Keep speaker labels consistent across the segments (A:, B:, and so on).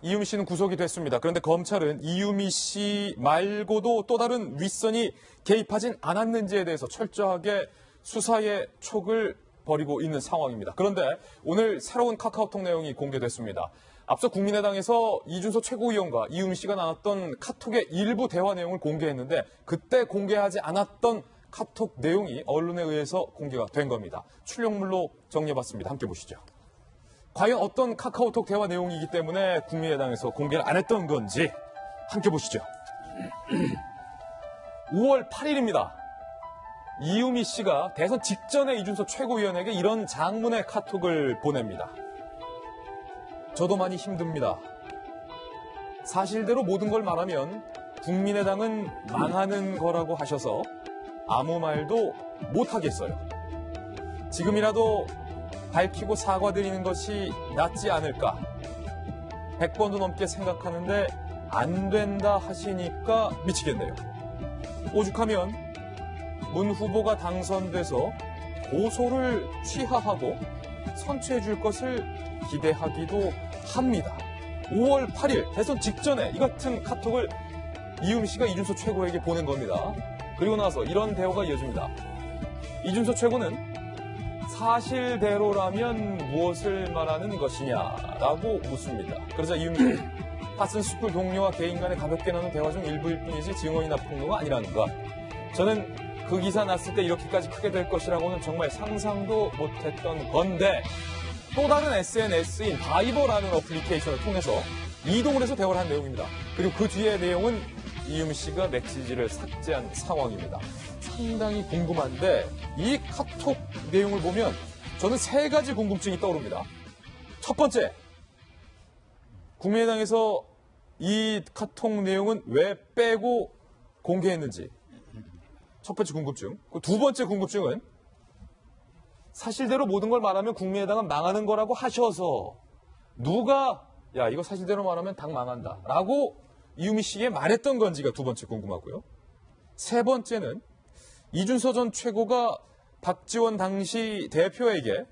A: 이유미 씨는 구속이 됐습니다. 그런데 검찰은 이유미 씨 말고도 또 다른 윗선이 개입하진 않았는지에 대해서 철저하게 수사의 촉을 벌이고 있는 상황입니다. 그런데 오늘 새로운 카카오톡 내용이 공개됐습니다. 앞서 국민의당에서 이준석 최고위원과 이유미 씨가 나눴던 카톡의 일부 대화 내용을 공개했는데 그때 공개하지 않았던 카톡 내용이 언론에 의해서 공개가 된 겁니다. 출력물로 정리해봤습니다. 함께 보시죠. 과연 어떤 카카오톡 대화 내용이기 때문에 국민의당에서 공개를 안 했던 건지 함께 보시죠. 5월 8일입니다. 이유미 씨가 대선 직전에 이준석 최고위원에게 이런 장문의 카톡을 보냅니다. 저도 많이 힘듭니다. 사실대로 모든 걸 말하면 국민의당은 망하는 거라고 하셔서 아무 말도 못하겠어요. 지금이라도 밝히고 사과드리는 것이 낫지 않을까. 100번도 넘게 생각하는데 안 된다 하시니까 미치겠네요. 오죽하면 문 후보가 당선돼서 고소를 취하하고 선처해 줄 것을 기대하기도 합니다. 5월 8일 대선 직전에 이 같은 카톡을 이유미 씨가 이준석 최고에게 보낸 겁니다. 그리고 나서 이런 대화가 이어집니다. 이준석 최고는 사실대로라면 무엇을 말하는 것이냐라고 묻습니다. 그러자 이유미 씨는 핫슨 숯불 동료와 개인 간에 가볍게 나눈 대화 중 일부일 뿐이지 증언이나 폭로가 아니라는 것. 저는 그 기사 났을 때 이렇게까지 크게 될 것이라고는 정말 상상도 못했던 건데 또 다른 SNS인 바이버라는 어플리케이션을 통해서 이동을 해서 대화를 한 내용입니다. 그리고 그 뒤의 내용은 이유미 씨가 메시지를 삭제한 상황입니다. 상당히 궁금한데 이 카톡 내용을 보면 저는 세 가지 궁금증이 떠오릅니다. 첫 번째, 국민의당에서 이 카톡 내용은 왜 빼고 공개했는지. 첫 번째 궁금증. 두 번째 궁금증은 사실대로 모든 걸 말하면 국민의당은 망하는 거라고 하셔서 누가 야 이거 사실대로 말하면 당 망한다 라고 이유미 씨에게 말했던 건지가 두 번째 궁금하고요. 세 번째는 이준석 전 최고가 박지원 당시 대표에게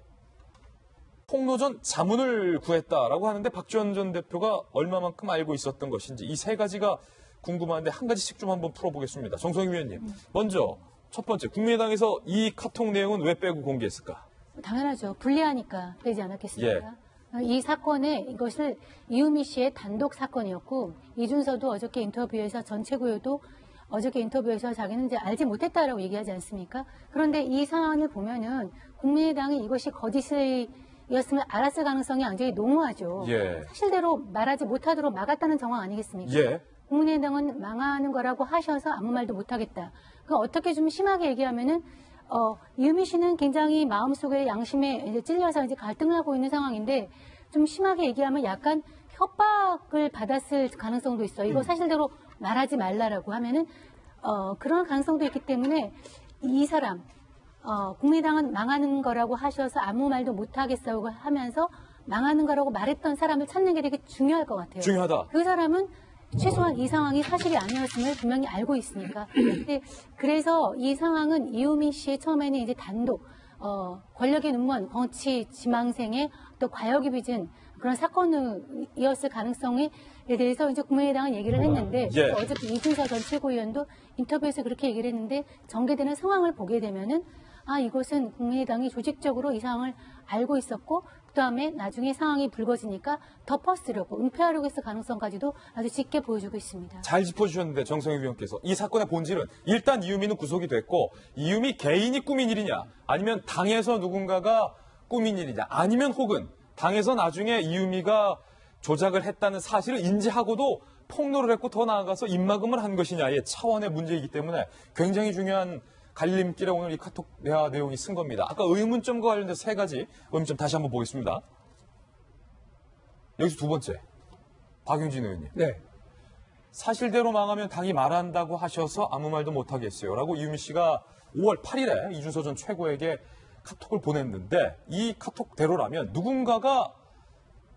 A: 폭로 전 자문을 구했다라고 하는데 박지원 전 대표가 얼마만큼 알고 있었던 것인지 이 세 가지가 궁금한데 한 가지씩 좀 한번 풀어보겠습니다. 정성희 위원님, 먼저 첫 번째 국민의당에서 이 카톡 내용은 왜 빼고 공개했을까?
B: 당연하죠. 불리하니까 빼지 않았겠습니까?
A: 예.
B: 이 사건에 이것을 이유미 씨의 단독 사건이었고 이준서도 어저께 인터뷰에서 전 최고위도 어저께 인터뷰에서 자기는 이제 알지 못했다라고 얘기하지 않습니까? 그런데 이 상황을 보면은 국민의당이 이것이 거짓이었으면 알았을 가능성이 굉장히 농후하죠.
A: 예.
B: 사실대로 말하지 못하도록 막았다는 정황 아니겠습니까?
A: 예.
B: 국민의당은 망하는 거라고 하셔서 아무 말도 못하겠다. 그 어떻게 좀 심하게 얘기하면은 이유미 씨는 굉장히 마음속에 양심에 이제 찔려서 이제 갈등을 하고 있는 상황인데 좀 심하게 얘기하면 약간 협박을 받았을 가능성도 있어. 이거 사실대로 말하지 말라라고 하면은 그런 가능성도 있기 때문에 이 사람 국민의당은 망하는 거라고 하셔서 아무 말도 못하겠다고 하면서 망하는 거라고 말했던 사람을 찾는 게 되게 중요할 것 같아요.
A: 중요하다.
B: 그 사람은 최소한 이 상황이 사실이 아니었음을 분명히 알고 있으니까. 근데 그래서 이 상황은 이유미 씨의 처음에는 이제 단독 권력의 눈먼 정치 지망생의 또 과욕이 빚은 그런 사건이었을 가능성에 대해서 이제 국민의당은 얘기를 했는데
A: 예.
B: 어저께 이준석 전 최고위원도 인터뷰에서 그렇게 얘기를 했는데 전개되는 상황을 보게 되면은 이것은 국민의당이 조직적으로 이 상황을 알고 있었고 그다음에 나중에 상황이 불거지니까 덮어쓰려고 은폐하려고 했을 가능성까지도 아주 짙게 보여주고 있습니다.
A: 잘 짚어주셨는데 정성희 위원께서 이 사건의 본질은 일단 이유미는 구속이 됐고 이유미 개인이 꾸민 일이냐 아니면 당에서 누군가가 꾸민 일이냐 아니면 혹은 당에서 나중에 이유미가 조작을 했다는 사실을 인지하고도 폭로를 했고 더 나아가서 입막음을 한 것이냐의 차원의 문제이기 때문에 굉장히 중요한 갈림길에 오늘 이 카톡 대화 내용이 쓴 겁니다. 아까 의문점과 관련된 세 가지 의문점 다시 한번 보겠습니다. 여기서 두 번째. 박용진 의원님.
C: 네.
A: 사실대로 망하면 당이 말한다고 하셔서 아무 말도 못하겠어요. 라고 이유미 씨가 5월 8일에 이준석 전 최고에게 카톡을 보냈는데 이 카톡대로라면 누군가가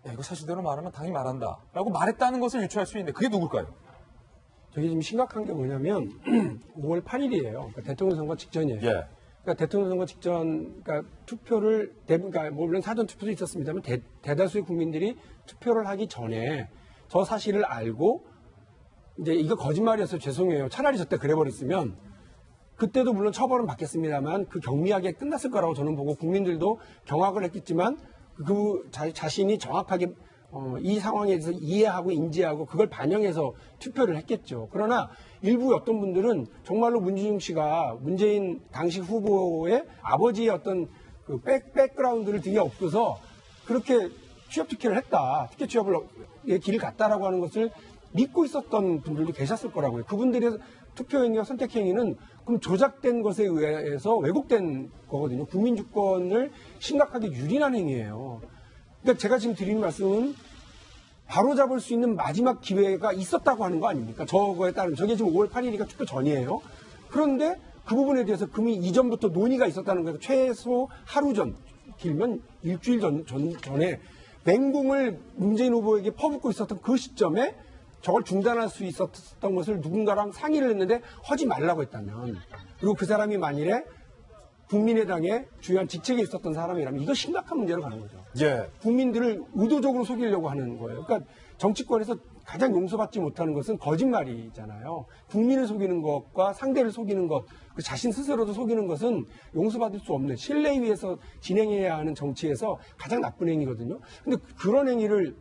A: 야, 이거 사실대로 말하면 당이 말한다. 라고 말했다는 것을 유추할 수 있는데 그게 누굴까요?
C: 저게 지금 심각한 게 뭐냐면 5월 8일이에요. 그러니까 대통령 선거 직전이에요.
A: 예.
C: 그러니까 대통령 선거 직전, 그러니까 투표를 그러니까 물론 사전 투표도 있었습니다만 대다수의 국민들이 투표를 하기 전에 저 사실을 알고 이제 이거 거짓말이어서 죄송해요. 차라리 저때 그래버렸으면 그때도 물론 처벌은 받겠습니다만 그 경미하게 끝났을 거라고 저는 보고 국민들도 경악을 했겠지만 그 자신이 정확하게 이 상황에 대해서 이해하고 인지하고 그걸 반영해서 투표를 했겠죠. 그러나 일부 어떤 분들은 정말로 문진중 씨가 문재인 당시 후보의 아버지의 어떤 그 백그라운드를 등에 업고서 그렇게 취업 특혜를 했다. 특혜 취업을 길을 갔다라고 하는 것을 믿고 있었던 분들도 계셨을 거라고요. 그분들의 투표행위와 선택행위는 그럼 조작된 것에 의해서 왜곡된 거거든요. 국민주권을 심각하게 유린한 행위예요. 그러니까 제가 지금 드리는 말씀은 바로잡을 수 있는 마지막 기회가 있었다고 하는 거 아닙니까? 저거에 따르면 저게 지금 5월 8일이니까 투표 전이에요. 그런데 그 부분에 대해서 금이 이전부터 논의가 있었다는 거예요. 최소 하루 전, 길면 일주일 전에 맹공을 문재인 후보에게 퍼붓고 있었던 그 시점에 저걸 중단할 수 있었던 것을 누군가랑 상의를 했는데 하지 말라고 했다면, 그리고 그 사람이 만일에 국민의당의 주요한 직책에 있었던 사람이라면 이거 심각한 문제로 가는 거죠.
A: 예.
C: 국민들을 의도적으로 속이려고 하는 거예요. 그러니까 정치권에서 가장 용서받지 못하는 것은 거짓말이잖아요. 국민을 속이는 것과 상대를 속이는 것, 그 자신 스스로도 속이는 것은 용서받을 수 없는 신뢰 위에서 진행해야 하는 정치에서 가장 나쁜 행위거든요. 근데 그런 행위를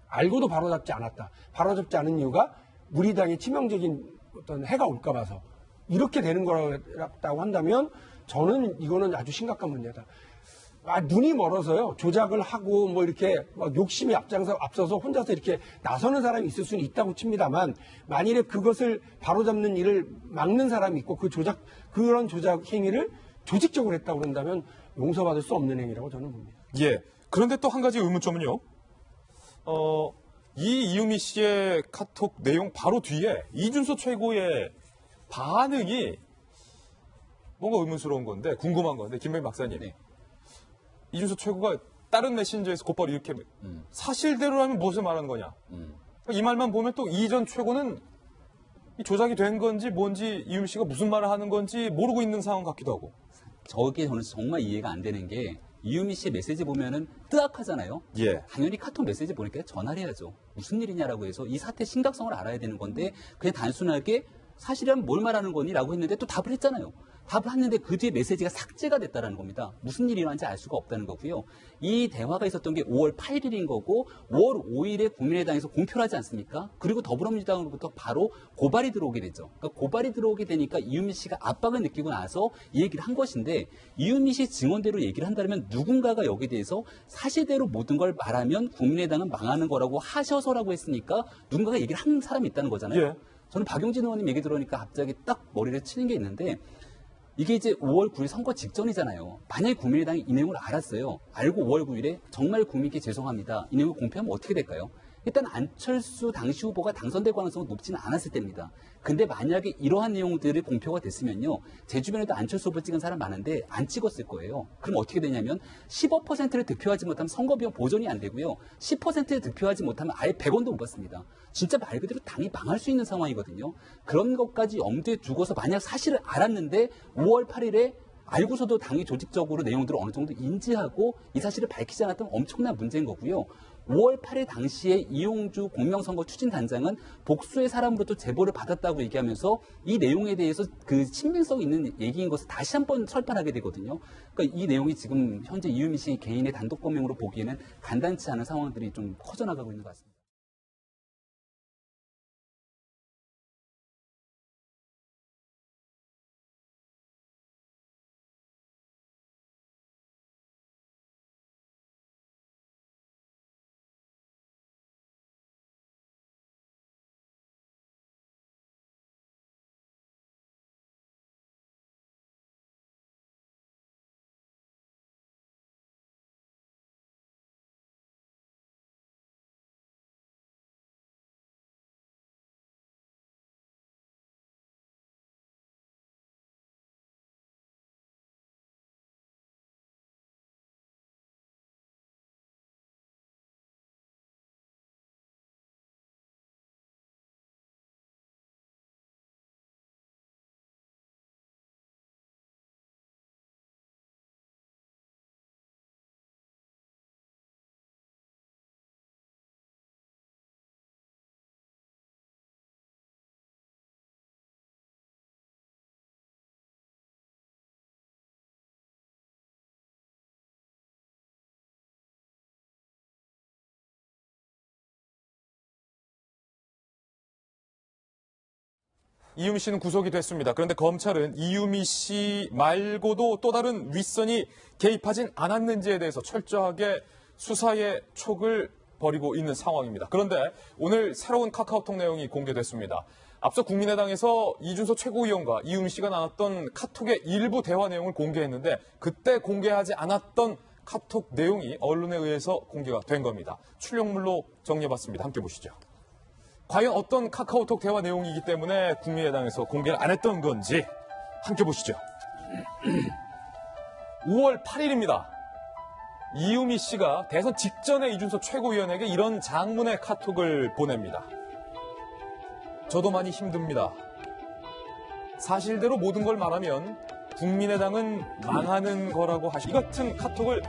C: 알고도 바로잡지 않았다. 바로잡지 않은 이유가 우리 당에 치명적인 어떤 해가 올까 봐서 이렇게 되는 거라고 한다면 저는 이거는 아주 심각한 문제다. 눈이 멀어서요. 조작을 하고 뭐 이렇게 막 욕심이 앞서서 혼자서 이렇게 나서는 사람이 있을 수는 있다고 칩니다만, 만일에 그것을 바로잡는 일을 막는 사람이 있고 그런 조작 행위를 조직적으로 했다고 그런다면 용서받을 수 없는 행위라고 저는 봅니다.
A: 예. 그런데 또 한 가지 의문점은요. 이 이유미 씨의 카톡 내용 바로 뒤에 이준서 최고의 반응이 뭔가 의문스러운 건데, 궁금한 건데, 김병희 박사님.
D: 네.
A: 이준서 최고가 다른 메신저에서 곧바로 이렇게 사실대로라면 무엇을 말하는 거냐. 이 말만 보면 또 이전 최고는 이 조작이 된 건지 뭔지 이유미 씨가 무슨 말을 하는 건지 모르고 있는 상황 같기도 하고.
D: 저게 저는 정말 이해가 안 되는 게, 이유미 씨의 메시지 보면은 뜨악하잖아요.
A: 예.
D: 당연히 카톡 메시지 보니까 전화를 해야죠. 무슨 일이냐라고 해서 이 사태 심각성을 알아야 되는 건데, 그냥 단순하게 사실이라면 뭘 말하는 거니? 라고 했는데 또 답을 했잖아요. 답을 했는데 그 뒤에 메시지가 삭제가 됐다는 겁니다. 무슨 일이 일어난지 알 수가 없다는 거고요. 이 대화가 있었던 게 5월 8일인 거고 5월 5일에 국민의당에서 공표를 하지 않습니까? 그리고 더불어민주당으로부터 바로 고발이 들어오게 되죠. 그러니까 고발이 들어오게 되니까 이유미 씨가 압박을 느끼고 나서 이 얘기를 한 것인데, 이유미 씨 증언대로 얘기를 한다면 누군가가 여기에 대해서 사실대로 모든 걸 말하면 국민의당은 망하는 거라고 하셔서라고 했으니까 누군가가 얘기를 한 사람이 있다는 거잖아요.
A: 예.
D: 저는 박용진 의원님 얘기 들으니까 갑자기 딱 머리를 치는 게 있는데, 이게 이제 5월 9일 선거 직전이잖아요. 만약에 국민의당이 이 내용을 알았어요. 알고 5월 9일에 정말 국민께 죄송합니다. 이 내용을 공표하면 어떻게 될까요? 일단 안철수 당시 후보가 당선될 가능성은 높지는 않았을 때입니다. 근데 만약에 이러한 내용들이 공표가 됐으면요, 제 주변에도 안철수 후보 찍은 사람 많은데 안 찍었을 거예요. 그럼 어떻게 되냐면 15%를 득표하지 못하면 선거비용 보전이 안 되고요, 10%를 득표하지 못하면 아예 100원도 못 받습니다. 진짜 말 그대로 당이 망할 수 있는 상황이거든요. 그런 것까지 염두에 두고서 만약 사실을 알았는데 5월 8일에 알고서도 당이 조직적으로 내용들을 어느 정도 인지하고 이 사실을 밝히지 않았던 엄청난 문제인 거고요. 5월 8일 당시에 이용주 공명선거 추진단장은 복수의 사람으로도 제보를 받았다고 얘기하면서 이 내용에 대해서 그 신빙성 있는 얘기인 것을 다시 한번 설파하게 되거든요. 그러니까 이 내용이 지금 현재 이유미 씨 개인의 단독 범행으로 보기에는 간단치 않은 상황들이 좀 커져나가고 있는 것 같습니다.
A: 이유미 씨는 구속이 됐습니다. 그런데 검찰은 이유미 씨 말고도 또 다른 윗선이 개입하진 않았는지에 대해서 철저하게 수사의 촉을 벌이고 있는 상황입니다. 그런데 오늘 새로운 카카오톡 내용이 공개됐습니다. 앞서 국민의당에서 이준석 최고위원과 이유미 씨가 나눴던 카톡의 일부 대화 내용을 공개했는데 그때 공개하지 않았던 카톡 내용이 언론에 의해서 공개가 된 겁니다. 출력물로 정리해봤습니다. 함께 보시죠. 과연 어떤 카카오톡 대화 내용이기 때문에 국민의당에서 공개를 안 했던 건지 함께 보시죠. 5월 8일입니다. 이유미 씨가 대선 직전에 이준석 최고위원에게 이런 장문의 카톡을 보냅니다. 저도 많이 힘듭니다. 사실대로 모든 걸 말하면 국민의당은 망하는 거라고 이 같은 카톡을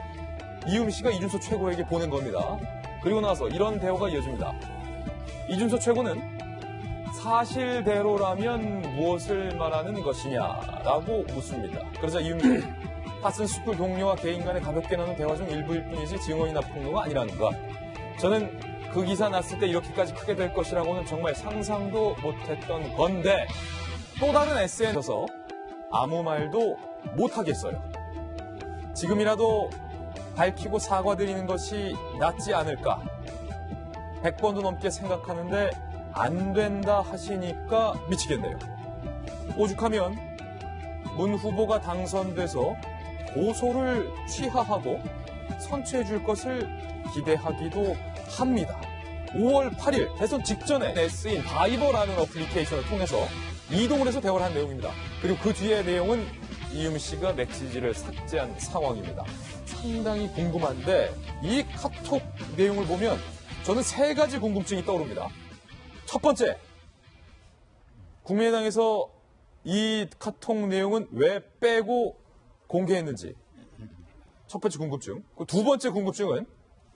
A: 이유미 씨가 이준석 최고에게 보낸 겁니다. 그리고 나서 이런 대화가 이어집니다. 이준석 최고는 사실대로라면 무엇을 말하는 것이냐라고 묻습니다. 그러자 이유미 씨는 파슨스쿨 동료와 개인 간에 가볍게 나눈 대화 중 일부일 뿐이지 증언이나 폭로가 아니라는 것. 저는 그 기사 났을 때 이렇게까지 크게 될 것이라고는 정말 상상도 못했던 건데 또 다른 SNS에서 아무 말도 못하겠어요. 지금이라도 밝히고 사과드리는 것이 낫지 않을까. 100번도 넘게 생각하는데 안 된다 하시니까 미치겠네요. 오죽하면 문 후보가 당선돼서 고소를 취하하고 선처해 줄 것을 기대하기도 합니다. 5월 8일 대선 직전에 S인 바이버라는 어플리케이션을 통해서 이동을 해서 대화를 한 내용입니다. 그리고 그 뒤의 내용은 이유미 씨가 메시지를 삭제한 상황입니다. 상당히 궁금한데 이 카톡 내용을 보면 저는 세 가지 궁금증이 떠오릅니다. 첫 번째, 국민의당에서 이 카톡 내용은 왜 빼고 공개했는지 첫 번째 궁금증. 두 번째 궁금증은